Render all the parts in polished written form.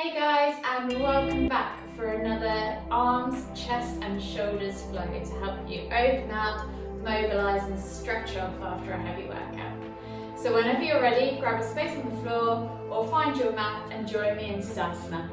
Hey guys, and welcome back for another arms, chest and shoulders flow to help you open up, mobilise and stretch off after a heavy workout. So whenever you're ready, grab a space on the floor or find your mat and join me in Tadasana.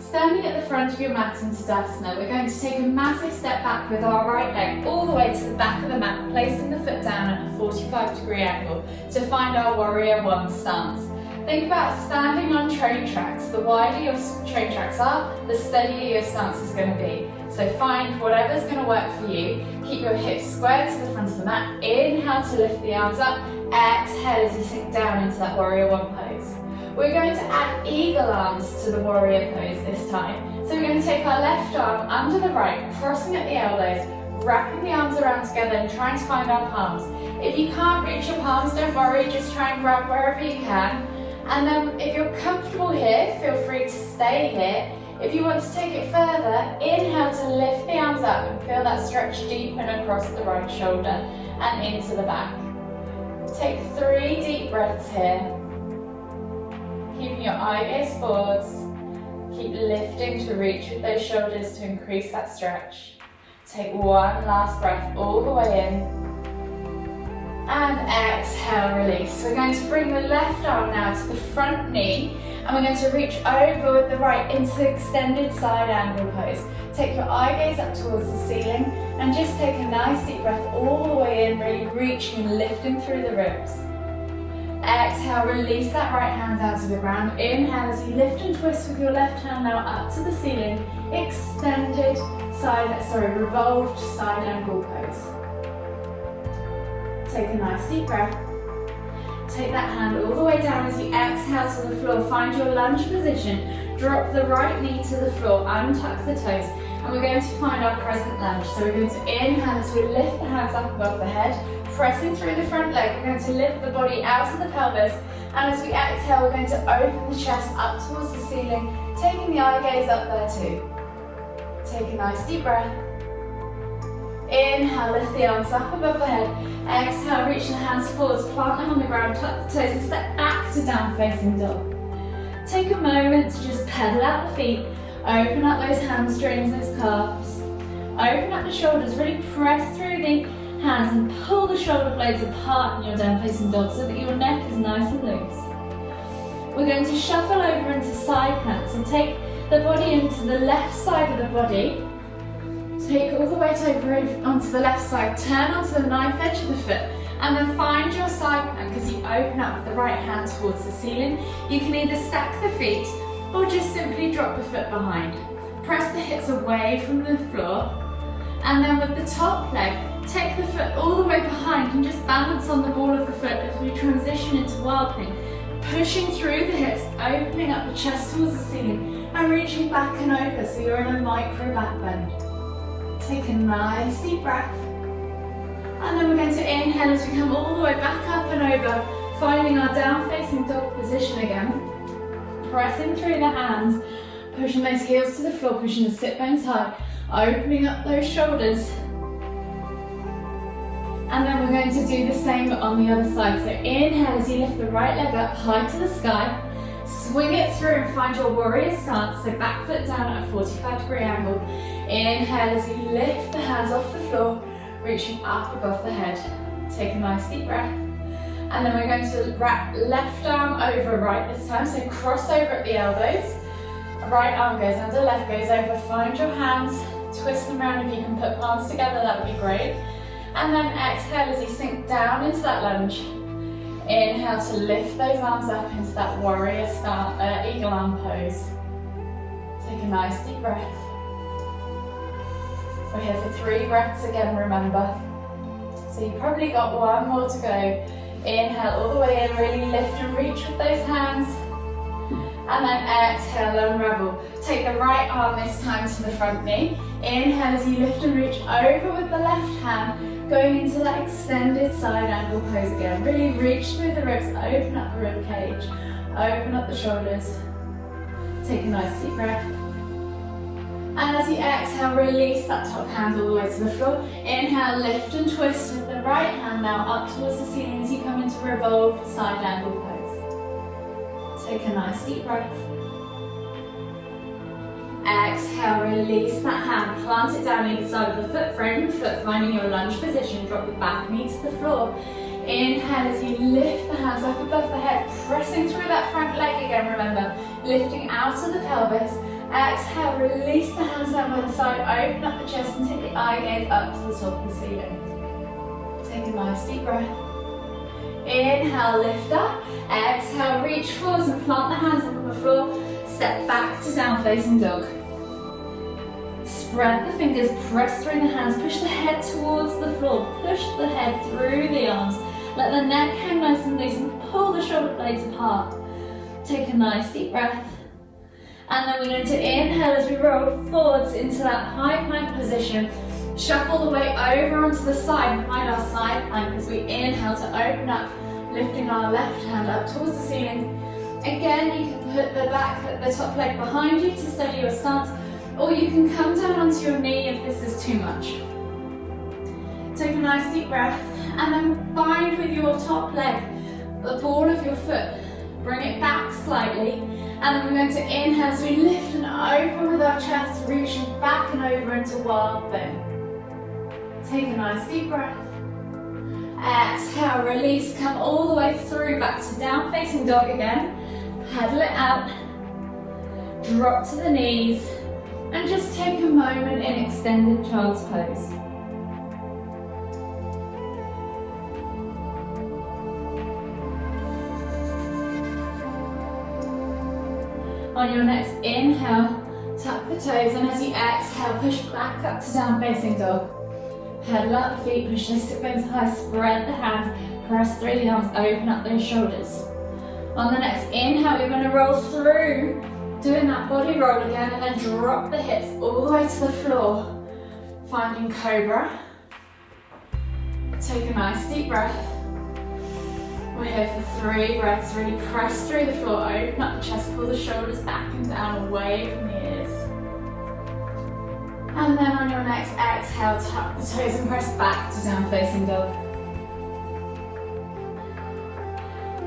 Standing at the front of your mat in Tadasana, we're going to take a massive step back with our right leg all the way to the back of the mat, placing the foot down at a 45-degree angle to find our Warrior One stance. Think about standing on train tracks. The wider your train tracks are, the steadier your stance is going to be. So find whatever's going to work for you. Keep your hips squared to the front of the mat. Inhale to lift the arms up. Exhale as you sink down into that Warrior One pose. We're going to add eagle arms to the Warrior pose this time. So we're going to take our left arm under the right, crossing at the elbows, wrapping the arms around together and trying to find our palms. If you can't reach your palms, don't worry, just try and grab wherever you can. And then if you're comfortable here, feel free to stay here. If you want to take it further, inhale to lift the arms up and feel that stretch deepen across the right shoulder and into the back. Take 3 deep breaths here. Keeping your eye gaze forwards. Keep lifting to reach with those shoulders to increase that stretch. Take one last breath all the way in. And exhale, release. We're going to bring the left arm now to the front knee and we're going to reach over with the right into extended side angle pose. Take your eye gaze up towards the ceiling and just take a nice deep breath all the way in, really reaching and lifting through the ribs. Exhale, release that right hand down to the ground. Inhale as you lift and twist with your left hand now up to the ceiling. Extended revolved side angle pose. Take a nice deep breath. Take that hand all the way down as you exhale to the floor. Find your lunge position. Drop the right knee to the floor, untuck the toes, and we're going to find our crescent lunge. So we're going to inhale as we lift the hands up above the head, pressing through the front leg. We're going to lift the body out of the pelvis, and as we exhale, we're going to open the chest up towards the ceiling, taking the eye gaze up there too. Take a nice deep breath. Inhale, lift the arms up above the head. Exhale, reach the hands forwards, plant them on the ground, tuck the toes and step back to down facing dog. Take a moment to just pedal out the feet, open up those hamstrings, those calves. Open up the shoulders, really press through the hands and pull the shoulder blades apart in your down facing dog so that your neck is nice and loose. We're going to shuffle over into side planks and take the body into the left side of the body. Take all the weight over onto the left side, turn onto the knife edge of the foot, and then find your side plank as you open up with the right hand towards the ceiling. You can either stack the feet or just simply drop the foot behind. Press the hips away from the floor, and then with the top leg, take the foot all the way behind and just balance on the ball of the foot as we transition into Wildling, pushing through the hips, opening up the chest towards the ceiling, and reaching back and over so you're in a micro back bend. Take a nice deep breath. And then we're going to inhale as we come all the way back up and over, finding our down facing dog position again. Pressing through the hands, pushing those heels to the floor, pushing the sit bones high, opening up those shoulders. And then we're going to do the same on the other side. So inhale as you lift the right leg up high to the sky. Swing it through and find your warrior stance, so back foot down at a 45-degree angle. Inhale as you lift the hands off the floor, reaching up above the head. Take a nice deep breath. And then we're going to wrap left arm over right this time, so cross over at the elbows. Right arm goes under, left goes over. Find your hands, twist them around. If you can put palms together, that would be great. And then exhale as you sink down into that lunge. Inhale to lift those arms up into that warrior eagle arm pose. Take a nice deep breath. We're here for 3 breaths again, remember. So you've probably got 1 more to go. Inhale all the way in, really lift and reach with those hands. And then exhale, unravel. Take the right arm this time to the front knee. Inhale as you lift and reach over with the left hand, going into that extended side angle pose again. Really reach through the ribs, open up the rib cage, open up the shoulders. Take a nice deep breath. And as you exhale, release that top hand all the way to the floor. Inhale, lift and twist with the right hand now up towards the ceiling as you come into revolved side angle pose. Take a nice deep breath. Exhale, release that hand, plant it down either side of the foot, frame the foot, finding your lunge position, drop the back knee to the floor. Inhale as you lift the hands up above the head, pressing through that front leg again, remember, lifting out of the pelvis. Exhale, release the hands down by the side, open up the chest and take the eye gaze up to the top of the ceiling. Take a nice deep breath. Inhale, lift up. Exhale, reach forwards and plant the hands up on the floor. Step back to down facing dog. Spread the fingers, press through the hands, push the head towards the floor, push the head through the arms. Let the neck hang nice and loose and pull the shoulder blades apart. Take a nice deep breath. And then we're going to inhale as we roll forwards into that high plank position. Shuffle the weight over onto the side behind our side plank as we inhale to open up, lifting our left hand up towards the ceiling. Again, you can put the top leg behind you to steady your stance, or you can come down onto your knee if this is too much. Take a nice deep breath and then bind with your top leg the ball of your foot. Bring it back slightly, and then we're going to inhale as we lift and open with our chest, reaching back and over into wild bow. Take a nice deep breath. Exhale, release, come all the way through back to down facing dog again. Pedal it out, drop to the knees, and just take a moment in extended child's pose. On your next inhale, tuck the toes, and as you exhale, push back up to down facing dog. Pedal up the feet, push those sit bones high, spread the hands, press through the arms, open up those shoulders. On the next inhale, you're going to roll through, doing that body roll again, and then drop the hips all the way to the floor, finding cobra. Take a nice deep breath. We're here for 3 breaths, really press through the floor, open up the chest, pull the shoulders back and down, away from the ears. And then on your next exhale, tuck the toes and press back to down facing dog.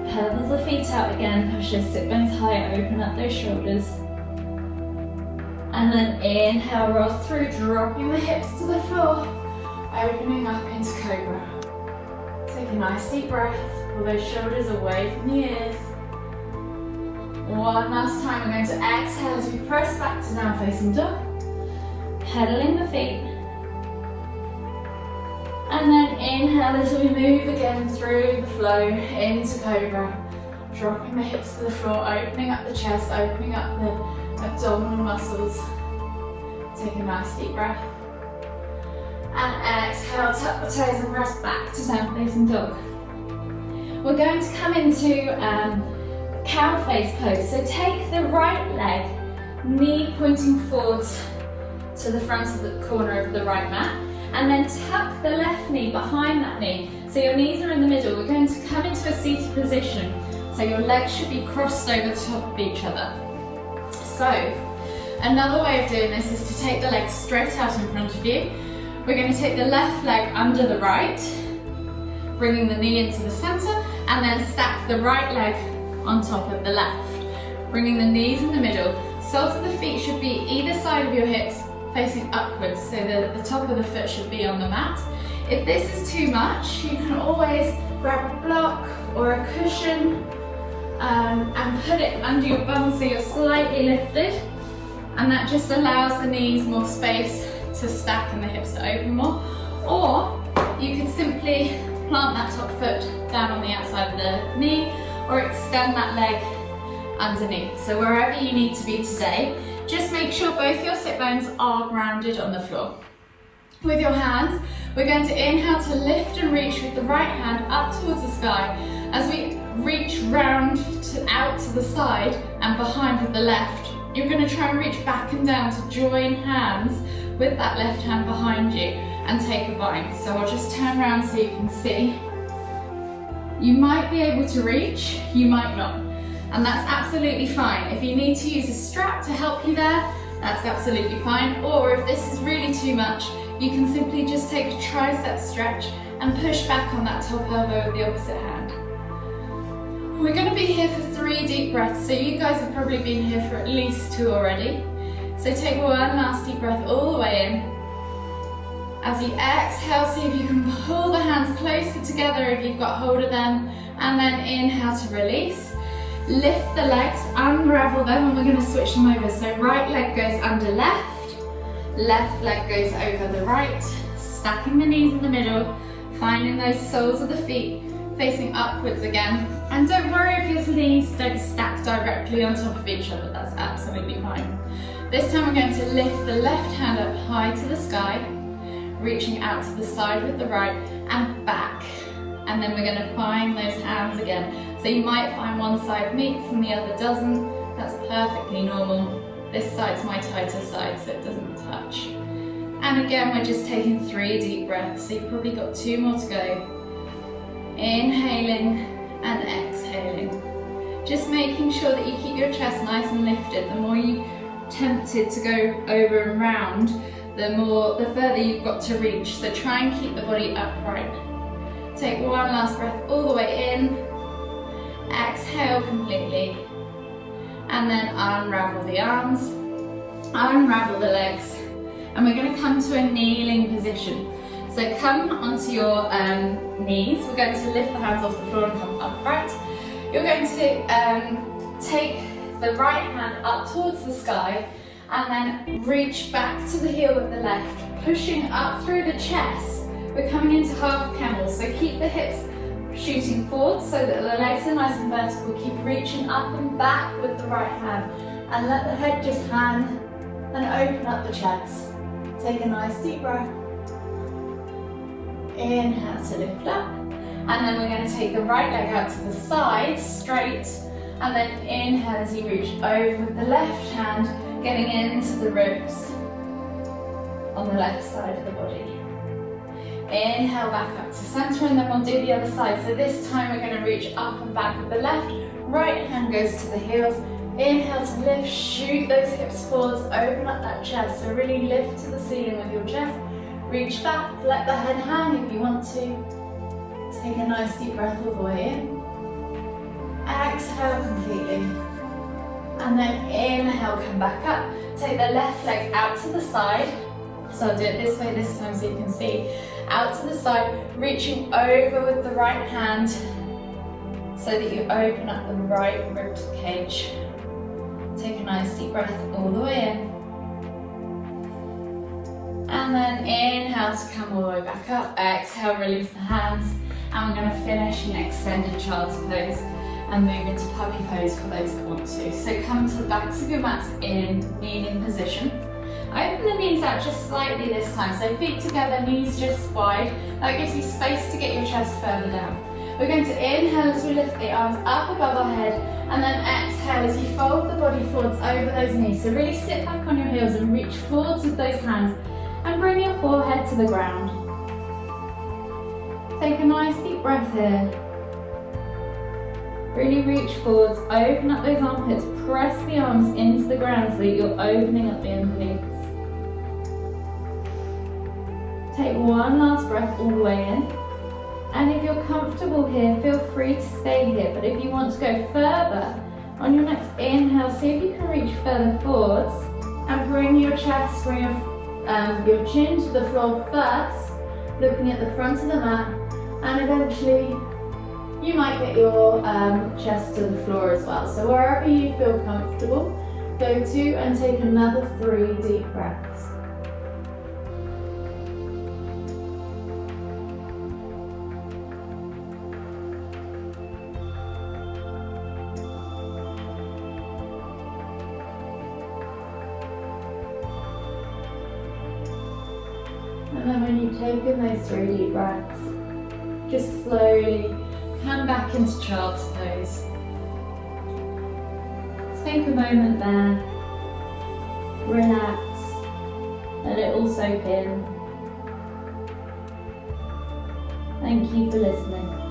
Pedal the feet out again, push those sit bones high, open up those shoulders. And then inhale, roll through, dropping the hips to the floor, opening up into cobra. Take a nice deep breath, pull those shoulders away from the ears. One last time, we're going to exhale as we press back to down facing dog. Pedaling the feet. And then inhale as we move again through the flow into cobra. Dropping the hips to the floor, opening up the chest, opening up the abdominal muscles. Take a nice deep breath. And exhale, tuck the toes and press back to down facing dog. We're going to come into cow face pose. So take the right leg, knee pointing forwards to the front of the corner of the right mat, and then tuck the left knee behind that knee. So your knees are in the middle. We're going to come into a seated position. So your legs should be crossed over the top of each other. So another way of doing this is to take the legs straight out in front of you. We're going to take the left leg under the right, bringing the knee into the center, and then stack the right leg on top of the left, bringing the knees in the middle. Soles of the feet should be either side of your hips, facing upwards, so that the top of the foot should be on the mat. If this is too much, you can always grab a block or a cushion and put it under your bum so you're slightly lifted, and that just allows the knees more space to stack and the hips to open more. Or you can simply plant that top foot down on the outside of the knee, or extend that leg underneath. So wherever you need to be today, just make sure both your sit bones are grounded on the floor. With your hands, we're going to inhale to lift and reach with the right hand up towards the sky. As we reach round out to the side and behind with the left, you're going to try and reach back and down to join hands with that left hand behind you and take a bind. So I'll just turn around so you can see. You might be able to reach, you might not. And that's absolutely fine. If you need to use a strap to help you there, that's absolutely fine. Or if this is really too much, you can simply just take a tricep stretch and push back on that top elbow with the opposite hand. We're going to be here for 3 deep breaths, so you guys have probably been here for at least 2 already. So take one last deep breath all the way in. As you exhale, see if you can pull the hands closer together if you've got hold of them, and then inhale to release. Lift the legs, unravel them, and we're going to switch them over. So right leg goes under left, left leg goes over the right, stacking the knees in the middle, finding those soles of the feet facing upwards again. And don't worry if your knees don't stack directly on top of each other, that's absolutely fine. This time we're going to lift the left hand up high to the sky, reaching out to the side with the right and back. And then we're going to find those hands again. So you might find one side meets and the other doesn't. That's perfectly normal. This side's my tighter side, so it doesn't touch. And again, we're just taking 3 deep breaths. So you've probably got 2 more to go. Inhaling and exhaling. Just making sure that you keep your chest nice and lifted. The more you tempted to go over and round, the further you've got to reach. So try and keep the body upright. Take one last breath all the way in, exhale completely, and then unravel the arms, unravel the legs, and we're going to come to a kneeling position. So come onto your knees, we're going to lift the hands off the floor and come upright. You're going to take the right hand up towards the sky, and then reach back to the heel with the left, pushing up through the chest. We're coming into half camel, so keep the hips shooting forward so that the legs are nice and vertical. Keep reaching up and back with the right hand, and let the head just hang and open up the chest. Take a nice deep breath. Inhale to lift up, and then we're going to take the right leg out to the side, straight, and then inhale as you reach over with the left hand, getting into the ribs on the left side of the body. Inhale back up to centre, and then we'll do the other side. So this time we're going to reach up and back with the left, right hand goes to the heels. Inhale to lift, shoot those hips forwards, open up that chest. So really lift to the ceiling with your chest. Reach back, let the head hang if you want to. Take a nice deep breath all the way in. Exhale completely. And then inhale, come back up. Take the left leg out to the side. So I'll do it this way this time so you can see. Out to the side, reaching over with the right hand so that you open up the right rib cage. Take a nice deep breath all the way in. And then inhale to come all the way back up. Exhale, release the hands. And we're going to finish in extended child's pose and move into puppy pose for those that want to. So come to the backs of your mats in kneeling position. Open the knees out just slightly this time, so feet together, knees just wide. That gives you space to get your chest further down. We're going to inhale as we lift the arms up above our head, and then exhale as you fold the body forwards over those knees. So really sit back on your heels and reach forwards with those hands, and bring your forehead to the ground. Take a nice deep breath here. Really reach forwards, open up those armpits, press the arms into the ground so that you're opening up the underneath. Take one last breath all the way in. And if you're comfortable here, feel free to stay here. But if you want to go further, on your next inhale, see if you can reach further forwards and bring your chest, bring your chin to the floor first, looking at the front of the mat, and eventually you might get your chest to the floor as well. So wherever you feel comfortable, go to and take another 3 deep breaths. And then when you've taken those 3 deep breaths, just slowly come back into child's pose. Take a moment there, relax, let it all soak in. Thank you for listening.